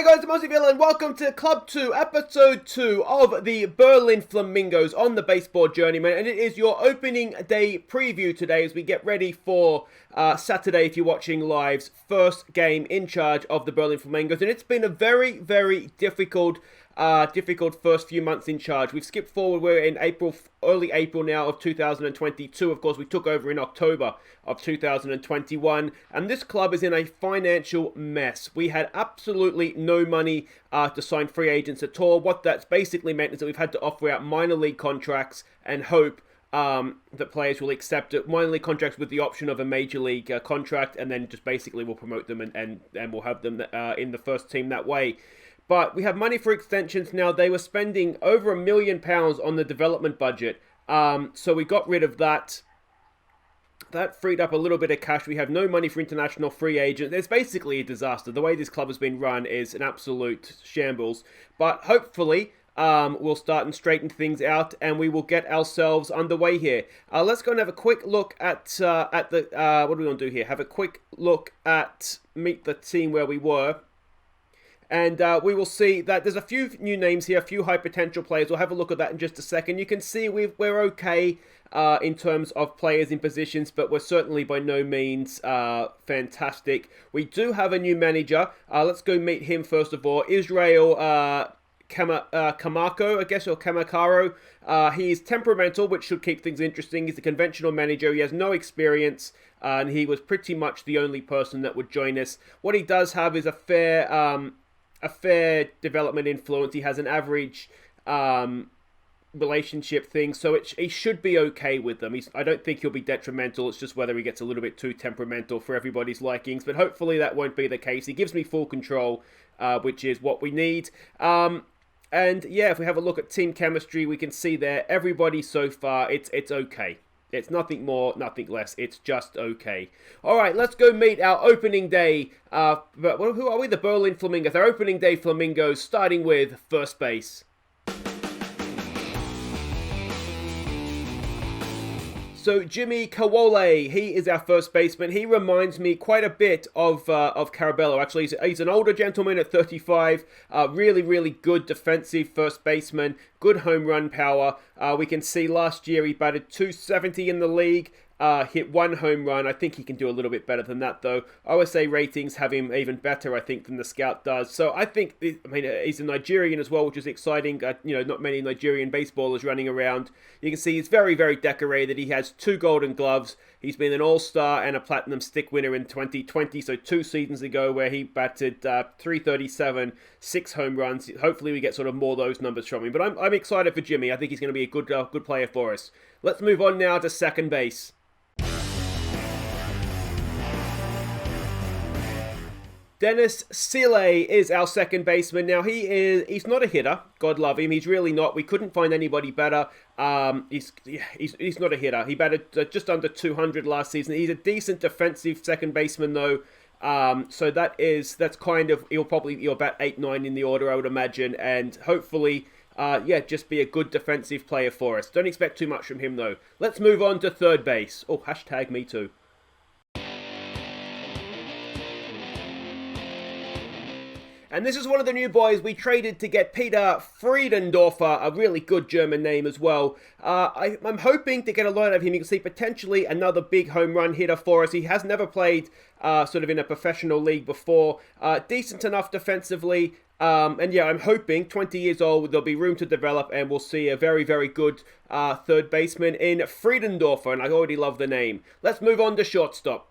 Hi guys, I'm Aussie and welcome to Club 2, Episode 2 of the Berlin Flamingos on the Baseball Journeyman, and it is your opening day preview today as we get ready for Saturday, if you're watching live's first game in charge of the Berlin Flamingos, and it's been a very, very difficult first few months in charge. We've skipped forward, we're in early April now of 2022, of course we took over in October of 2021, and this club is in a financial mess. We had absolutely no money to sign free agents at all. What that's basically meant is that we've had to offer out minor league contracts and hope that players will accept it. Minor league contracts with the option of a major league contract, and then just basically we'll promote them and we'll have them in the first team that way. But we have money for extensions now. They were spending over £1 million on the development budget. So we got rid of that. That freed up a little bit of cash. We have no money for international free agents. It's basically a disaster. The way this club has been run is an absolute shambles. But hopefully, we'll start and straighten things out, and we will get ourselves underway here. Let's go and have a quick look at the what do we want to do here? Have a quick look at meet the team where we were. And we will see that there's a few new names here, a few high potential players. We'll have a look at that in just a second. You can see we're okay in terms of players in positions, but we're certainly by no means fantastic. We do have a new manager. Let's go meet him first of all. Israel Kamako, I guess, or Kamakaro. He is temperamental, which should keep things interesting. He's a conventional manager. He has no experience, and he was pretty much the only person that would join us. What he does have is a fair development influence. He has an average relationship thing, so he should be okay with them. I don't think he'll be detrimental. It's just whether he gets a little bit too temperamental for everybody's likings, but hopefully that won't be the case. He gives me full control, which is what we need. And yeah, if we have a look at team chemistry, we can see there, everybody so far, it's okay. It's nothing more, nothing less. It's just okay. All right, let's go meet our opening day. But who are we? The Berlin Flamingos. Our opening day Flamingos, starting with first base. So Jimmy Kawole, he is our first baseman. He reminds me quite a bit of Carabello. Actually, he's an older gentleman at 35. Really, really good defensive first baseman. Good home run power. We can see last year he batted .270 in the league. Hit one home run. I think he can do a little bit better than that, though. OSA ratings have him even better, I think, than the scout does. So I think, he's a Nigerian as well, which is exciting. Not many Nigerian baseballers running around. You can see he's very, very decorated. He has 2 golden gloves. He's been an all-star and a platinum stick winner in 2020, so 2 seasons ago, where he batted .337, 6 home runs. Hopefully we get sort of more of those numbers from him. But I'm excited for Jimmy. I think he's going to be a good player for us. Let's move on now to second base. Dennis Sile is our second baseman. Now, he's not a hitter. God love him. He's really not. We couldn't find anybody better. He's not a hitter. He batted just under 200 last season. He's a decent defensive second baseman, though. So that's kind of, he'll probably bat 8-9 in the order, I would imagine. And hopefully, just be a good defensive player for us. Don't expect too much from him, though. Let's move on to third base. Oh, hashtag me too. And this is one of the new boys we traded to get Peter Friedendorfer, a really good German name as well. I'm hoping to get a lot of him. You can see potentially another big home run hitter for us. He has never played sort of in a professional league before. Decent enough defensively. And yeah, I'm hoping 20 years old, there'll be room to develop, and we'll see a very, very good third baseman in Friedendorfer. And I already love the name. Let's move on to shortstop.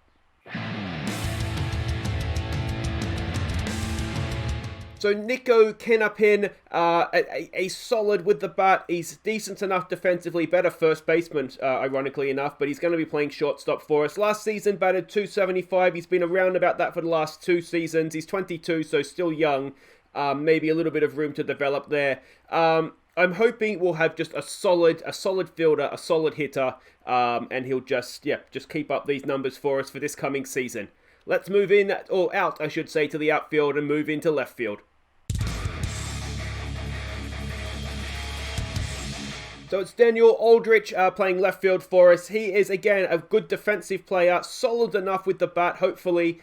So Nico Kinapin, a solid with the bat. He's decent enough defensively, better first baseman, ironically enough, but he's going to be playing shortstop for us. Last season batted .275. He's been around about that for the last 2 seasons. He's 22, so still young. Maybe a little bit of room to develop there. I'm hoping we'll have just a solid fielder, a solid hitter, and he'll just keep up these numbers for us for this coming season. Let's move in, or out, I should say, to the outfield and move into left field. So it's Daniel Aldrich playing left field for us. He is, again, a good defensive player, solid enough with the bat, hopefully.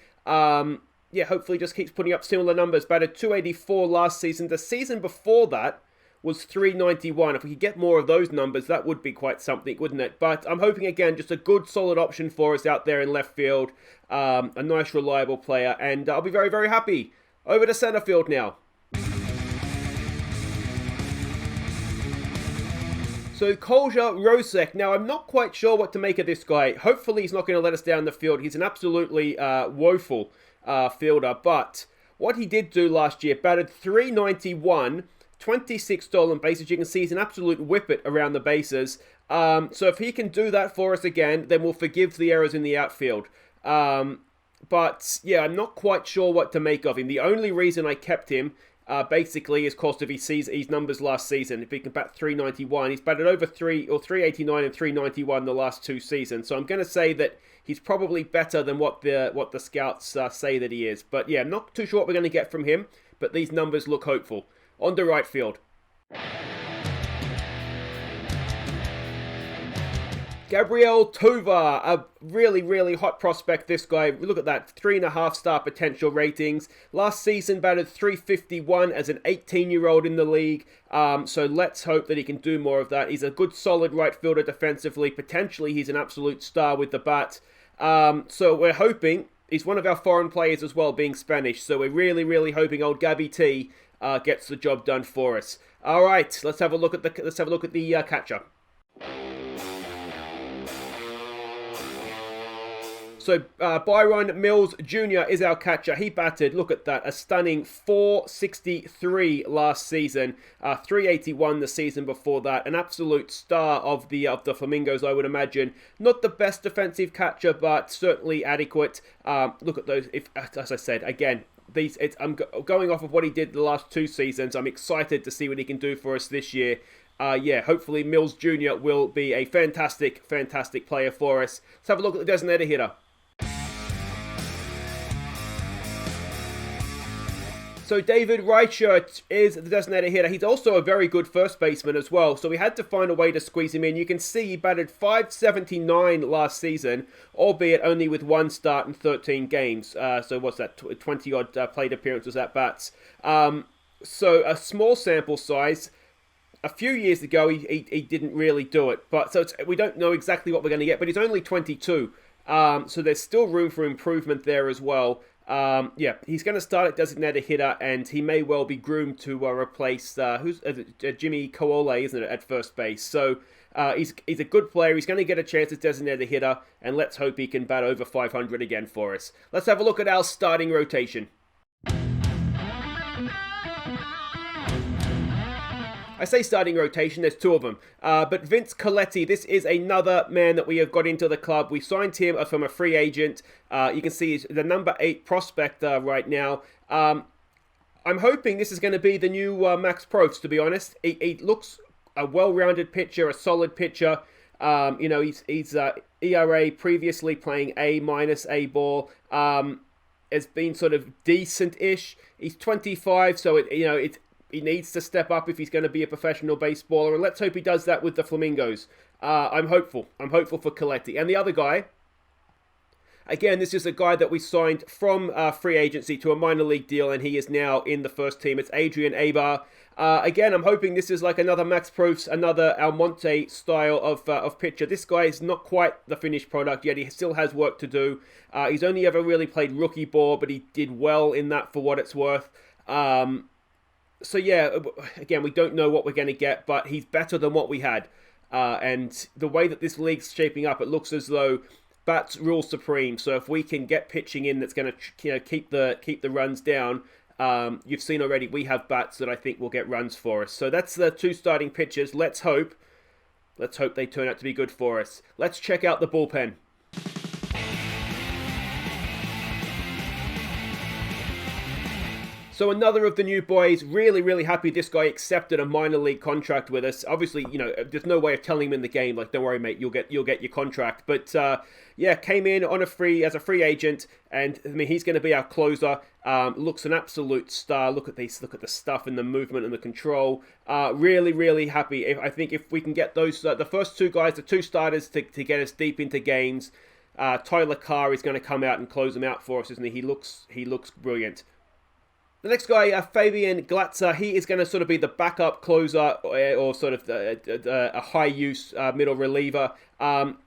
yeah, hopefully just keeps putting up similar numbers. Batted 284 last season. The season before that was 391. If we could get more of those numbers, that would be quite something, wouldn't it? But I'm hoping, again, just a good, solid option for us out there in left field. A nice, reliable player. And I'll be very, very happy. Over to center field now. So Kolja Rosek. Now, I'm not quite sure what to make of this guy. Hopefully, he's not going to let us down the field. He's an absolutely woeful fielder. But what he did do last year, batted 391, 26 stolen bases. You can see he's an absolute whippet around the bases. So if he can do that for us again, then we'll forgive the errors in the outfield. But yeah, I'm not quite sure what to make of him. The only reason I kept him basically is because of his numbers last season. If he can bat 391, he's batted over 389 and 391 the last two seasons. So I'm going to say that he's probably better than what the scouts say that he is. But yeah, I'm not too sure what we're going to get from him, but these numbers look hopeful. On to right field. Gabriel Tuva, a really, really hot prospect, this guy. Look at that, 3.5-star potential ratings. Last season batted 351 as an 18-year-old in the league. So let's hope that he can do more of that. He's a good, solid right fielder defensively. Potentially, he's an absolute star with the bat. So we're hoping, he's one of our foreign players as well, being Spanish. So we're really, really hoping old Gabby T gets the job done for us. All right, let's have a look at the catcher. So Byron Mills Jr. is our catcher. He batted, look at that, a stunning 463 last season, 381 the season before that. An absolute star of the Flamingos, I would imagine. Not the best defensive catcher, but certainly adequate. Look at those. As I said, again, I'm going off of what he did the last two seasons. I'm excited to see what he can do for us this year. Yeah, hopefully Mills Jr. will be a fantastic, fantastic player for us. Let's have a look at the designated hitter. So David Reichert is the designated hitter. He's also a very good first baseman as well. So we had to find a way to squeeze him in. You can see he batted 579 last season, albeit only with one start in 13 games. So what's that, 20-odd plate appearances at bats. So a small sample size. A few years ago, he didn't really do it. But so we don't know exactly what we're going to get, but he's only 22. So there's still room for improvement there as well. Yeah, he's going to start at designated hitter, and he may well be groomed to replace Jimmy Koole, isn't it, at first base. So he's a good player. He's going to get a chance as designated hitter, and let's hope he can bat over 500 again for us. Let's have a look at our starting rotation. I say starting rotation, there's two of them. But Vince Coletti, this is another man that we have got into the club. We signed him from a free agent. You can see he's the number 8 prospect right now. I'm hoping this is going to be the new Max Probst, to be honest. He looks a well-rounded pitcher, a solid pitcher. He's ERA previously playing A- ball. Has been sort of decent-ish. He's 25, so he needs to step up if he's going to be a professional baseballer, and let's hope he does that with the Flamingos. I'm hopeful. I'm hopeful for Coletti. And the other guy, again, this is a guy that we signed from free agency to a minor league deal, and he is now in the first team. It's Adrian Abar. Again, I'm hoping this is like another Max Probst, another Almonte style of pitcher. This guy is not quite the finished product yet. He still has work to do. He's only ever really played rookie ball, but he did well in that for what it's worth. So yeah, again, we don't know what we're going to get, but he's better than what we had. And the way that this league's shaping up, it looks as though bats rule supreme. So if we can get pitching in that's going to keep the runs down, you've seen already we have bats that I think will get runs for us. So that's the two starting pitchers. Let's hope they turn out to be good for us. Let's check out the bullpen. So another of the new boys, really, really happy this guy accepted a minor league contract with us. Obviously, there's no way of telling him in the game, like, don't worry, mate, you'll get your contract. But came in on as a free agent, and I mean, he's going to be our closer. Looks an absolute star. Look at the stuff and the movement and the control. Really, really happy. I think if we can get those, the first two guys, the two starters to get us deep into games, Tyler Carr is going to come out and close them out for us, isn't he? He looks brilliant. The next guy, Fabian Glatzer, he is going to sort of be the backup closer or sort of a high-use middle reliever.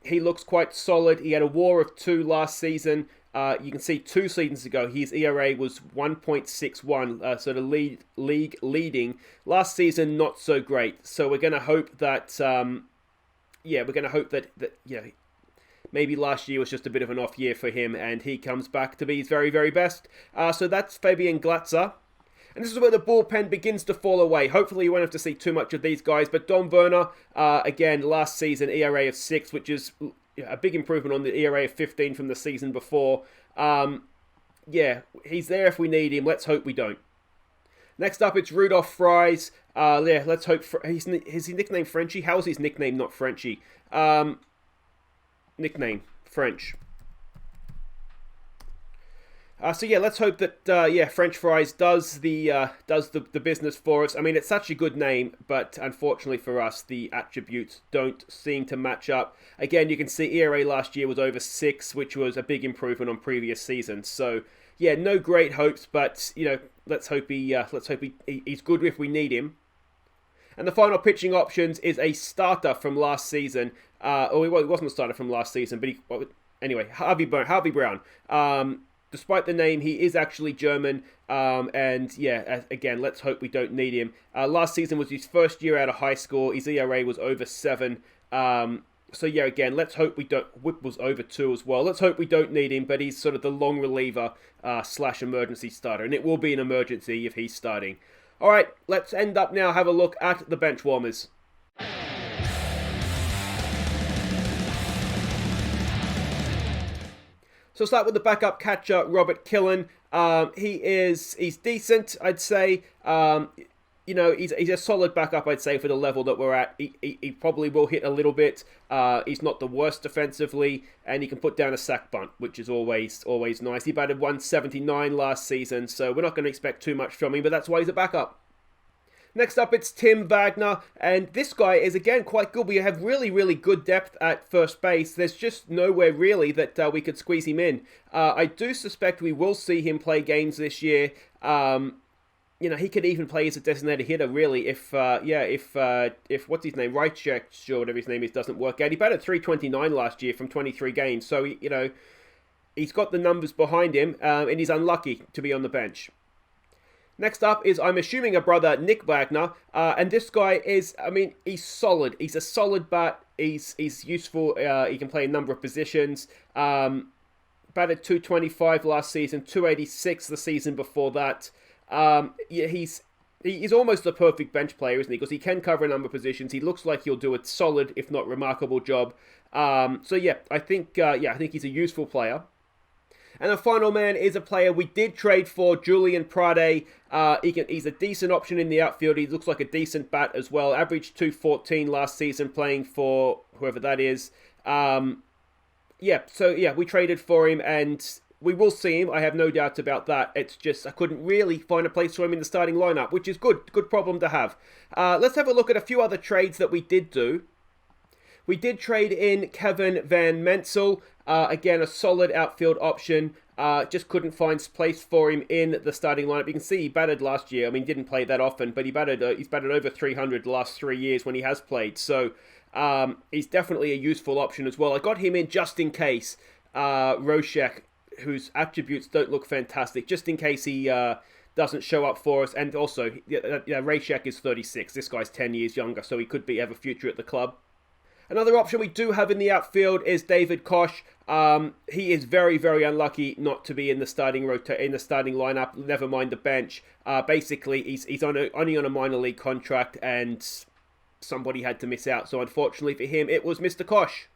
He looks quite solid. He had a WAR of 2 last season. You can see 2 seasons ago, his ERA was 1.61, sort of league leading. Last season, not so great. So we're going to hope that, maybe last year was just a bit of an off year for him, and he comes back to be his very, very best. So that's Fabian Glatzer. And this is where the bullpen begins to fall away. Hopefully you won't have to see too much of these guys. But Don Werner, again, last season, ERA of 6, which is a big improvement on the ERA of 15 from the season before. He's there if we need him. Let's hope we don't. Next up, it's Rudolph Fries. Let's hope... Is he nicknamed Frenchie? How is his nickname not Frenchie? Nickname French. Let's hope that French Fries does the business for us. I mean, it's such a good name, but unfortunately for us, the attributes don't seem to match up. Again, you can see ERA last year was over 6, which was a big improvement on previous seasons. So no great hopes, but let's hope he's good if we need him. And the final pitching options is a starter from last season. He wasn't a starter from last season, but Harvey Brown. Despite the name, he is actually German. Again, let's hope we don't need him. Last season was his first year out of high school. His ERA was over 7. Again, let's hope we don't... Whip was over 2 as well. Let's hope we don't need him, but he's sort of the long reliever / emergency starter. And it will be an emergency if he's starting. All right, let's end up now, have a look at the bench warmers. So start with the backup catcher, Robert Killen. He's decent, I'd say. He's a solid backup, I'd say, for the level that we're at. He probably will hit a little bit. He's not the worst defensively, and he can put down a sack bunt, which is always nice. He batted 179 last season, so we're not going to expect too much from him, but that's why he's a backup. Next up, it's Tim Wagner, and this guy is, again, quite good. We have really, really good depth at first base. There's just nowhere, really, that we could squeeze him in. I do suspect we will see him play games this year. He could even play as a designated hitter, really, if what's his name, Reichek, or whatever his name is, doesn't work out. He batted 329 last year from 23 games, so, he's got the numbers behind him, and he's unlucky to be on the bench. Next up is, I'm assuming, a brother, Nick Wagner, and this guy is, he's solid. He's a solid bat. He's useful. He can play a number of positions. Batted 225 last season, 286 the season before that. He's almost a perfect bench player, isn't he? Because he can cover a number of positions. He looks like he'll do a solid, if not remarkable, job. I think he's a useful player. And the final man is a player we did trade for, Julian Prade. He's a decent option in the outfield. He looks like a decent bat as well. Averaged 214 last season playing for whoever that is. We traded for him, and we will see him. I have no doubt about that. It's just I couldn't really find a place for him in the starting lineup, which is good. Good problem to have. Let's have a look at a few other trades that we did do. We did trade in Kevin Van Mensel. Again, a solid outfield option. Just couldn't find place for him in the starting lineup. You can see he batted last year. Didn't play that often, but he's batted over 300 the last 3 years when he has played. So he's definitely a useful option as well. I got him in just in case Roshek, whose attributes don't look fantastic, just in case he doesn't show up for us. And also, Roshek is 36. This guy's 10 years younger, so he could have a future at the club. Another option we do have in the outfield is David Koch. He is very, very unlucky not to be in the starting lineup. Never mind the bench. Basically, he's only on a minor league contract, and somebody had to miss out. So unfortunately for him, it was Mr. Koch.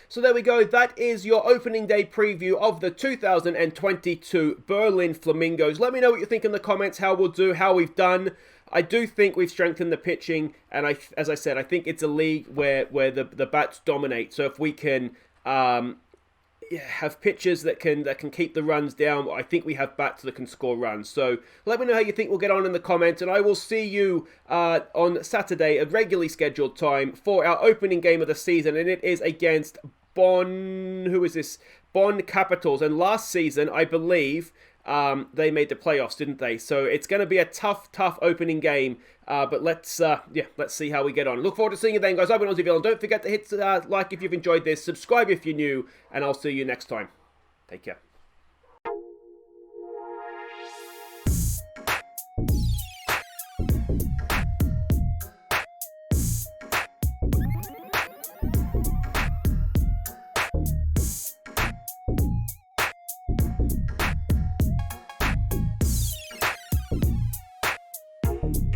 So there we go. That is your opening day preview of the 2022 Berlin Flamingos. Let me know what you think in the comments. How we'll do, how we've done. I do think we've strengthened the pitching, and as I said, I think it's a league where the bats dominate. So if we can have pitchers that can keep the runs down, I think we have bats that can score runs. So let me know how you think we'll get on in the comments, and I will see you on Saturday at regularly scheduled time for our opening game of the season, and it is against Who is this? Bonn Capitals. And last season, I believe, they made the playoffs, didn't they? So it's going to be a tough opening game. But let's see how we get on. Look forward to seeing you then, guys. I've been Aussie Villain. Don't forget to hit like if you've enjoyed this, subscribe if you're new, and I'll see you next time. Take care.